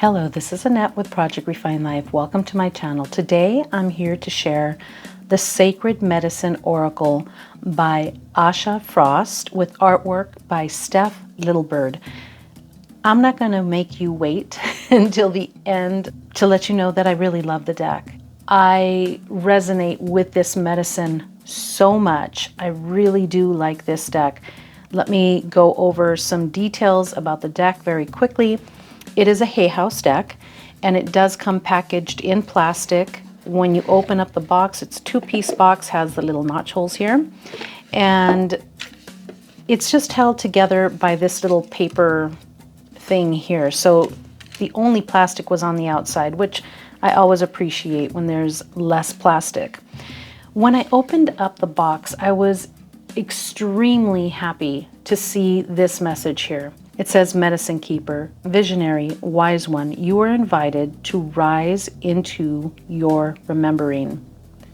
Hello, this is Annette with Project Refine Life. Welcome to my channel. Today I'm here to share the Sacred Medicine Oracle by Asha Frost with artwork by Steph Littlebird. I'm not going to make you wait until the end to let you know that I really love the deck. I resonate with this medicine so much. I really do like this deck. Let me go over some details about the deck very quickly. It is a Hay House deck, and it does come packaged in plastic. When you open up the box, it's a two-piece box, has the little notch holes here, and it's just held together by this little paper thing here. So the only plastic was on the outside, which I always appreciate when there's less plastic. When I opened up the box, I was extremely happy to see this message here. It says, Medicine Keeper, Visionary, Wise One, you are invited to rise into your remembering.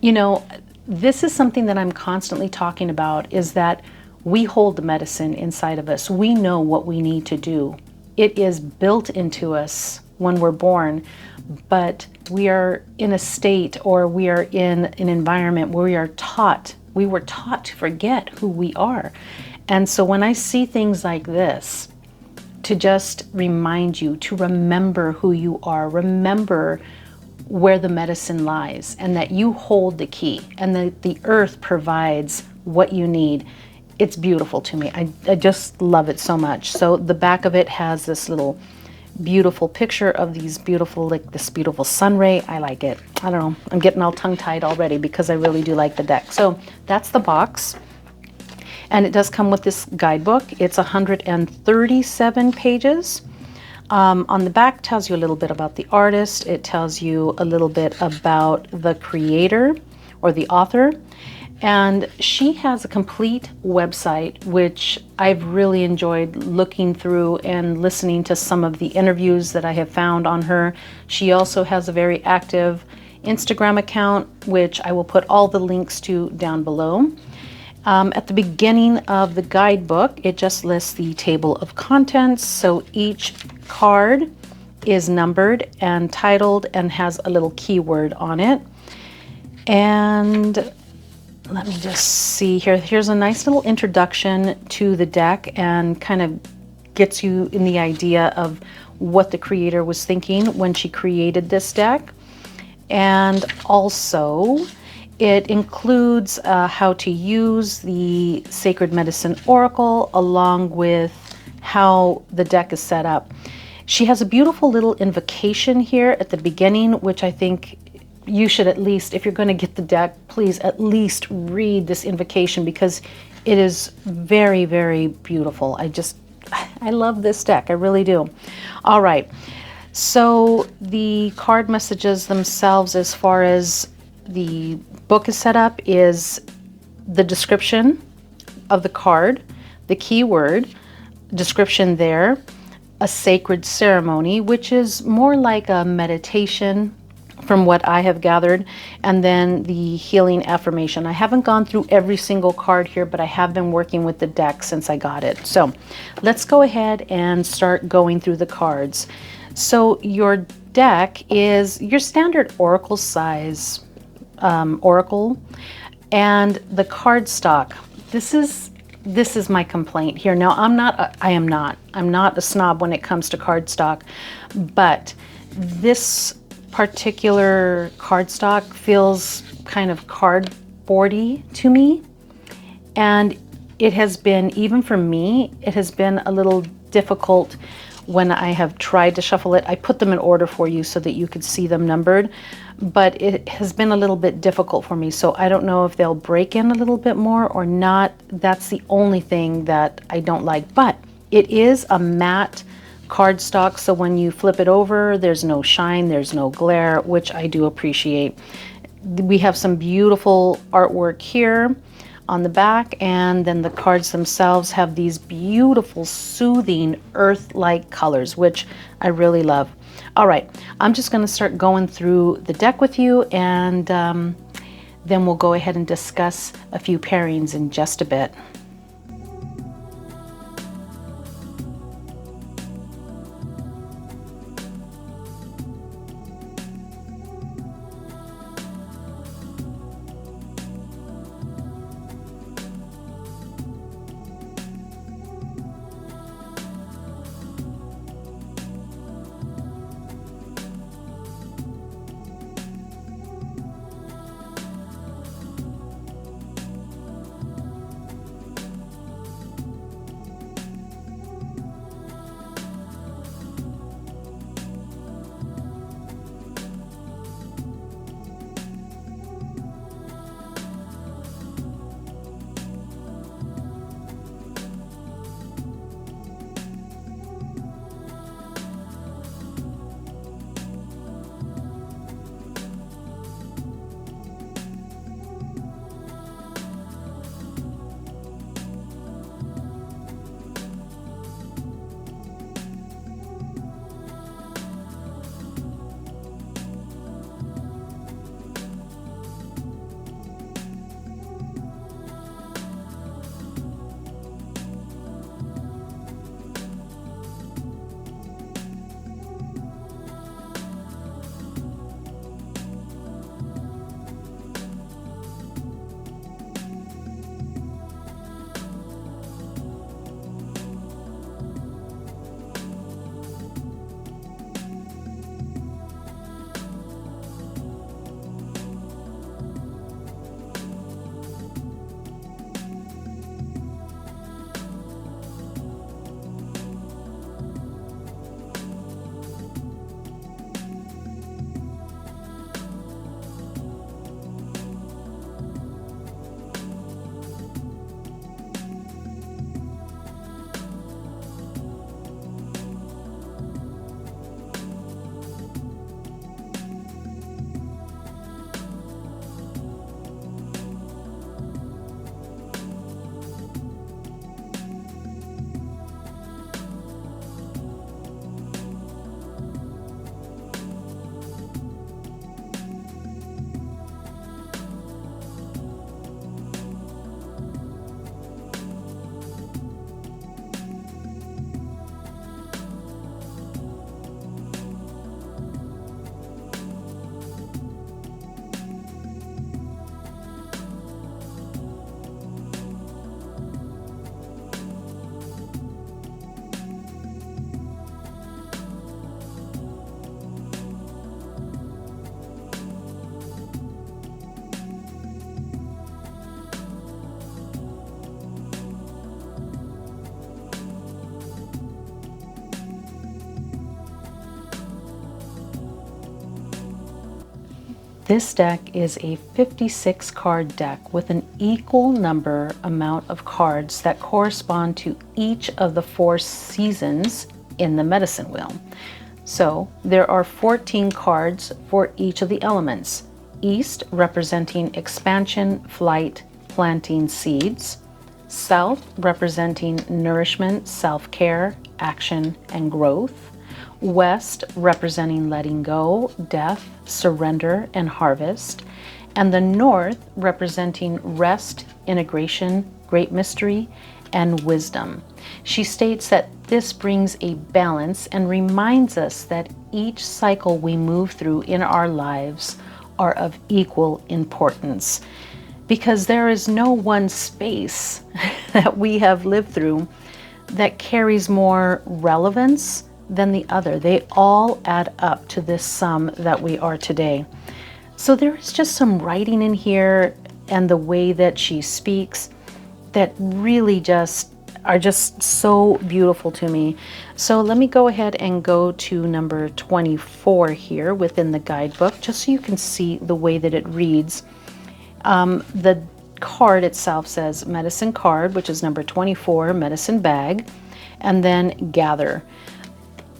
You know, this is something that I'm constantly talking about, is that we hold the medicine inside of us. We know what we need to do. It is built into us when we're born, but we are in a state, or we are in an environment where we were taught to forget who we are. And so when I see things like this, to just remind you to remember who you are, remember where the medicine lies, and that you hold the key, and that the earth provides what you need. It's beautiful to me. I just love it so much. So the back of it has this little beautiful picture of these beautiful, like this beautiful sun ray. I like it. I don't know. I'm getting all tongue-tied already because I really do like the deck. So that's the box. And it does come with this guidebook. It's 137 pages. On the back tells you a little bit about the artist. It tells you a little bit about the creator or the author. And she has a complete website, which I've really enjoyed looking through and listening to some of the interviews that I have found on her. She also has a very active Instagram account, which I will put all the links to down below. At the beginning of the guidebook, it just lists the table of contents. So each card is numbered and titled and has a little keyword on it. And let me just see here. Here's a nice little introduction to the deck, and kind of gets you in the idea of what the creator was thinking when she created this deck. And also, it includes how to use the Sacred Medicine Oracle, along with how the deck is set up. She has a beautiful little invocation here at the beginning, which I think you should, at least, if you're going to get the deck, please at least read this invocation, because it is very, very beautiful. I love this deck. I really do. All right. So the card messages themselves, as far as the book is set up, is the description of the card, the keyword, description there, a sacred ceremony, which is more like a meditation from what I have gathered, and then the healing affirmation. I haven't gone through every single card here, but I have been working with the deck since I got it. So let's go ahead and start going through the cards. So your deck is your standard oracle size oracle, and the card stock. This is my complaint here. Now I'm not a snob when it comes to card stock, but this particular cardstock feels kind of cardboardy to me, and it has been, even for me, it has been a little difficult when I have tried to shuffle it. I put them in order for you so that you could see them numbered, but it has been a little bit difficult for me, so I don't know if they'll break in a little bit more or not. That's the only thing that I don't like, but it is a matte cardstock, so when you flip it over, there's no shine, there's no glare, which I do appreciate. We have some beautiful artwork here on the back, and then the cards themselves have these beautiful, soothing, earth-like colors, which I really love. All right, I'm just going to start going through the deck with you, and then we'll go ahead and discuss a few pairings in just a bit. This deck is a 56 card deck with an equal number amount of cards that correspond to each of the 4 seasons in the medicine wheel. So there are 14 cards for each of the elements. East representing expansion, flight, planting seeds. South representing nourishment, self-care, action, and growth. West representing letting go, death, surrender, and harvest. And the North representing rest, integration, great mystery, and wisdom. She states that this brings a balance and reminds us that each cycle we move through in our lives are of equal importance, because there is no one space that we have lived through that carries more relevance than the other. They all add up to this sum that we are today. So there is just some writing in here and the way that she speaks that really are just so beautiful to me. So let me go ahead and go to number 24 here within the guidebook, just so you can see the way that it reads. The card itself says medicine card, which is number 24, medicine bag, and then gather.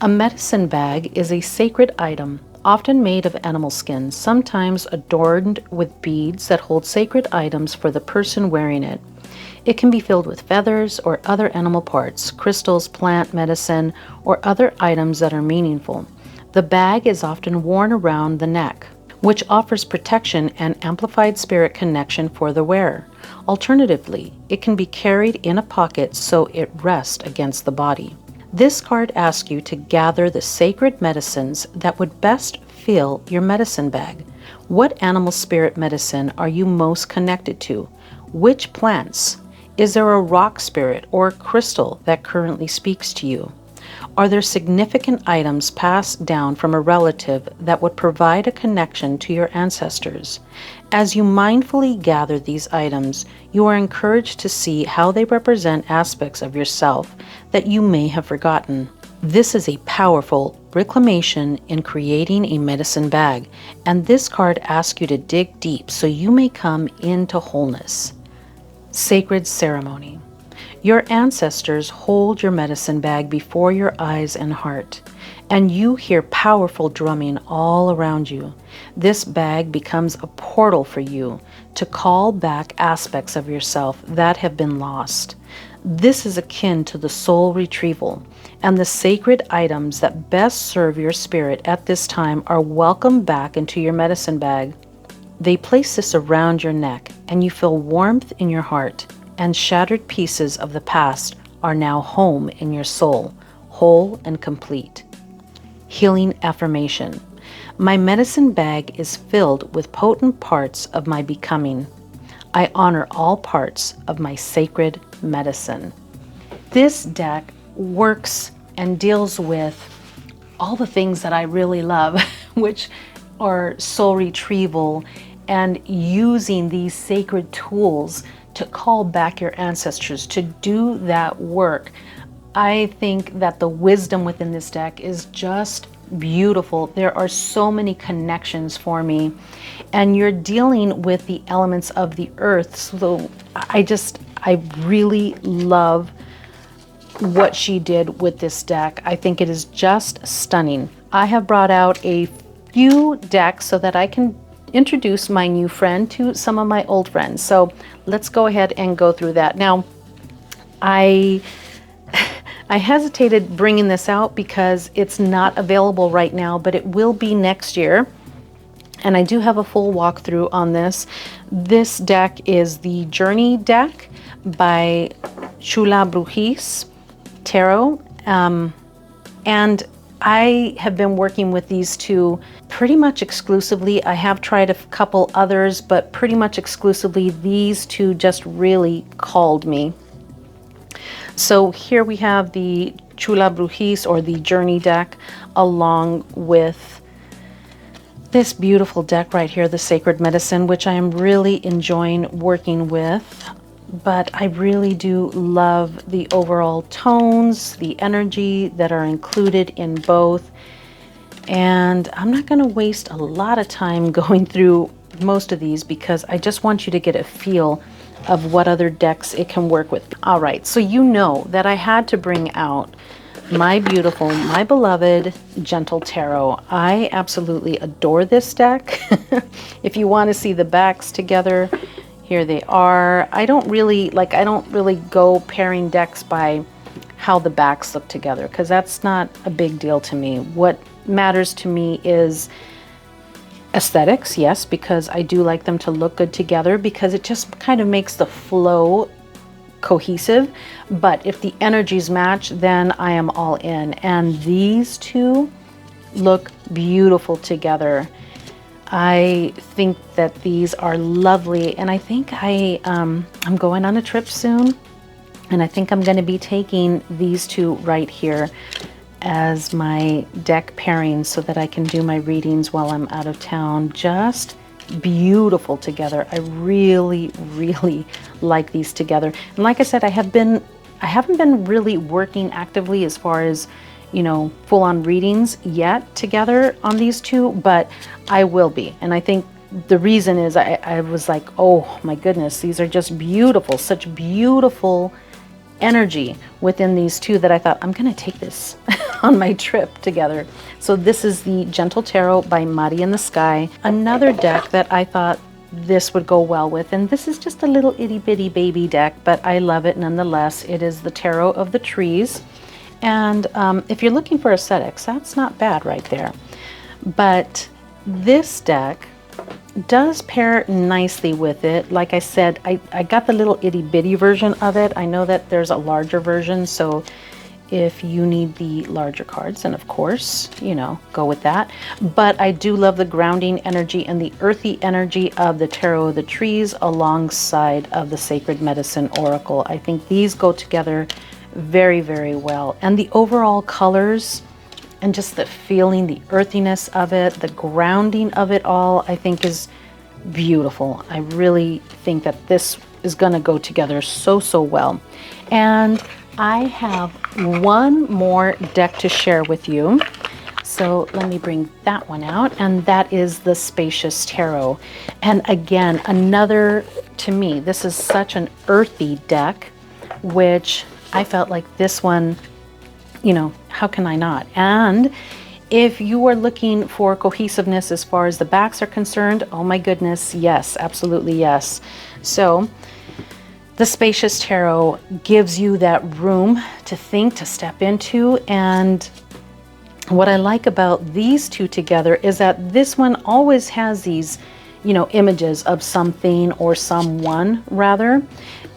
A medicine bag is a sacred item, often made of animal skin, sometimes adorned with beads that hold sacred items for the person wearing it. It can be filled with feathers or other animal parts, crystals, plant medicine, or other items that are meaningful. The bag is often worn around the neck, which offers protection and amplified spirit connection for the wearer. Alternatively, it can be carried in a pocket so it rests against the body. This card asks you to gather the sacred medicines that would best fill your medicine bag. What animal spirit medicine are you most connected to? Which plants? Is there a rock spirit or crystal that currently speaks to you? Are there significant items passed down from a relative that would provide a connection to your ancestors? As you mindfully gather these items, you are encouraged to see how they represent aspects of yourself that you may have forgotten. This is a powerful reclamation in creating a medicine bag, and this card asks you to dig deep so you may come into wholeness. Sacred ceremony. Your ancestors hold your medicine bag before your eyes and heart, and you hear powerful drumming all around you. This bag becomes a portal for you to call back aspects of yourself that have been lost. This is akin to the soul retrieval, and the sacred items that best serve your spirit at this time are welcomed back into your medicine bag. They place this around your neck, and you feel warmth in your heart, and shattered pieces of the past are now home in your soul, whole and complete. Healing affirmation. My medicine bag is filled with potent parts of my becoming. I honor all parts of my sacred medicine. This deck works and deals with all the things that I really love, which are soul retrieval and using these sacred tools to call back your ancestors, to do that work. I think that the wisdom within this deck is just beautiful. There are so many connections for me, and you're dealing with the elements of the earth. So I really love what she did with this deck. I think it is just stunning. I have brought out a few decks so that I can introduce my new friend to some of my old friends. So let's go ahead and go through that. Now, I hesitated bringing this out because it's not available right now, but it will be next year. And I do have a full walkthrough on this. This deck is the Journey deck by Chula Brujis Tarot. And I have been working with these two pretty much exclusively. I have tried a couple others, but pretty much exclusively these two just really called me. So here we have the Chula Brujis, or the Journey deck, along with this beautiful deck right here, the Sacred Medicine, which I am really enjoying working with. But I really do love the overall tones, the energy that are included in both. And I'm not going to waste a lot of time going through most of these because I just want you to get a feel of what other decks it can work with. All right, so you know that I had to bring out my beautiful, my beloved Gentle Tarot. I absolutely adore this deck. If you want to see the backs together, here they are. I don't really go pairing decks by how the backs look together because that's not a big deal to me. What matters to me is aesthetics, yes, because I do like them to look good together because it just kind of makes the flow cohesive. But if the energies match, then I am all in. And these two look beautiful together. I think that these are lovely, and I think I'm going on a trip soon, and I think I'm going to be taking these two right here as my deck pairings so that I can do my readings while I'm out of town. Just beautiful together. I really, really like these together. And like I said, I haven't been really working actively as far as, you know, full-on readings yet together on these two, but I will be. And I think the reason is I was like, oh my goodness, these are just beautiful, such beautiful energy within these two that I thought I'm gonna take this on my trip together. So this is the Gentle Tarot by Mari in the Sky. Another deck that I thought this would go well with, and this is just a little itty bitty baby deck, but I love it nonetheless. It is the Tarot of the Trees. And if you're looking for aesthetics, that's not bad right there. But this deck does pair nicely with it. Like I said, I got the little itty bitty version of it. I know that there's a larger version, so if you need the larger cards, then of course, you know, go with that. But I do love the grounding energy and the earthy energy of the Tarot of the Trees alongside of the Sacred Medicine Oracle. I think these go together very, very well. And the overall colors and just the feeling, the earthiness of it, the grounding of it all, I think is beautiful. I really think that this is going to go together so, so well. And I have one more deck to share with you. So let me bring that one out, and that is the Spacious Tarot. And again, another, to me, this is such an earthy deck, which I felt like this one, you know, how can I not? And if you are looking for cohesiveness as far as the backs are concerned, oh my goodness, yes, absolutely yes. So the Spacious Tarot gives you that room to think, to step into. And what I like about these two together is that this one always has these, you know, images of something or someone rather.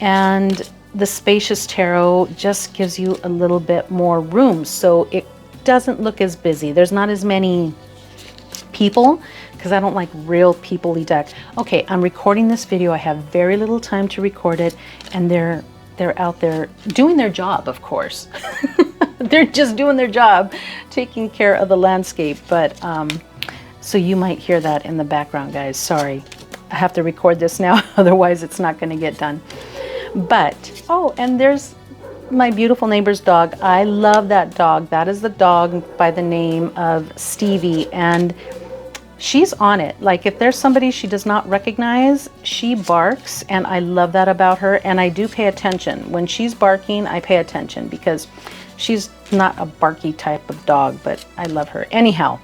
And the Spacious Tarot just gives you a little bit more room, so it doesn't look as busy. There's not as many people, because I don't like real people-y deck. Okay, I'm recording this video. I have very little time to record it, and they're out there doing their job, of course. They're just doing their job, taking care of the landscape. But so you might hear that in the background, guys. Sorry, I have to record this now, otherwise it's not going to get done. But, oh, and there's my beautiful neighbor's dog. I love that dog. That is the dog by the name of Stevie, and she's on it. Like, if there's somebody she does not recognize, she barks, and I love that about her. And I do pay attention. When she's barking, I pay attention because she's not a barky type of dog, but I love her. Anyhow,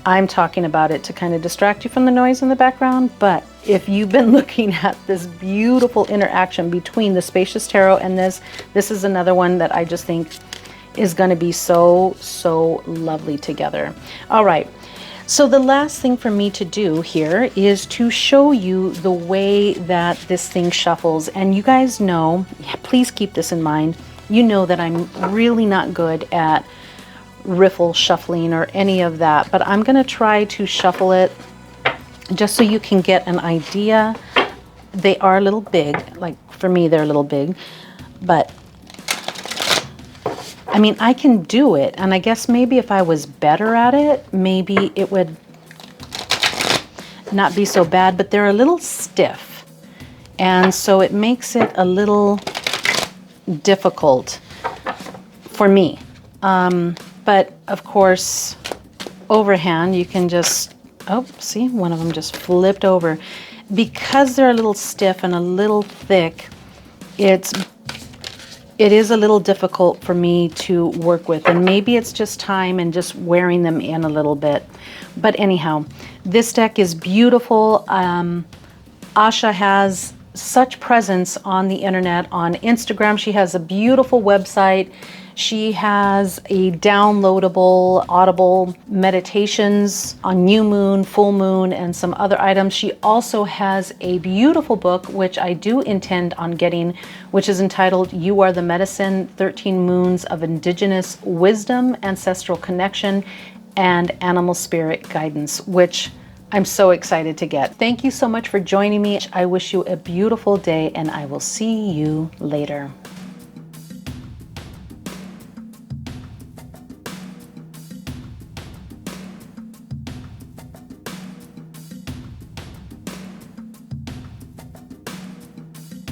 I'm talking about it to kind of distract you from the noise in the background, but if you've been looking at this beautiful interaction between the Spacious Tarot and this is another one that I just think is going to be so, so lovely together. All right. So the last thing for me to do here is to show you the way that this thing shuffles. And you guys know, please keep this in mind, you know that I'm really not good at riffle shuffling or any of that, but I'm going to try to shuffle it just so you can get an idea. They are a little big, like for me they're a little big, but I mean, I can do it, and I guess maybe if I was better at it, maybe it would not be so bad, but they're a little stiff, and so it makes it a little difficult for me. But of course, overhand, you can just, oh, see, one of them just flipped over. Because they're a little stiff and a little thick, it is a little difficult for me to work with, and maybe it's just time and just wearing them in a little bit. But anyhow, this deck is beautiful. Asha has such presence on the internet, on Instagram. She has a beautiful website. She has a downloadable, audible meditations on new moon, full moon, and some other items. She also has a beautiful book, which I do intend on getting, which is entitled You Are the Medicine, 13 Moons of Indigenous Wisdom, Ancestral Connection, and Animal Spirit Guidance, which I'm so excited to get. Thank you so much for joining me. I wish you a beautiful day, and I will see you later.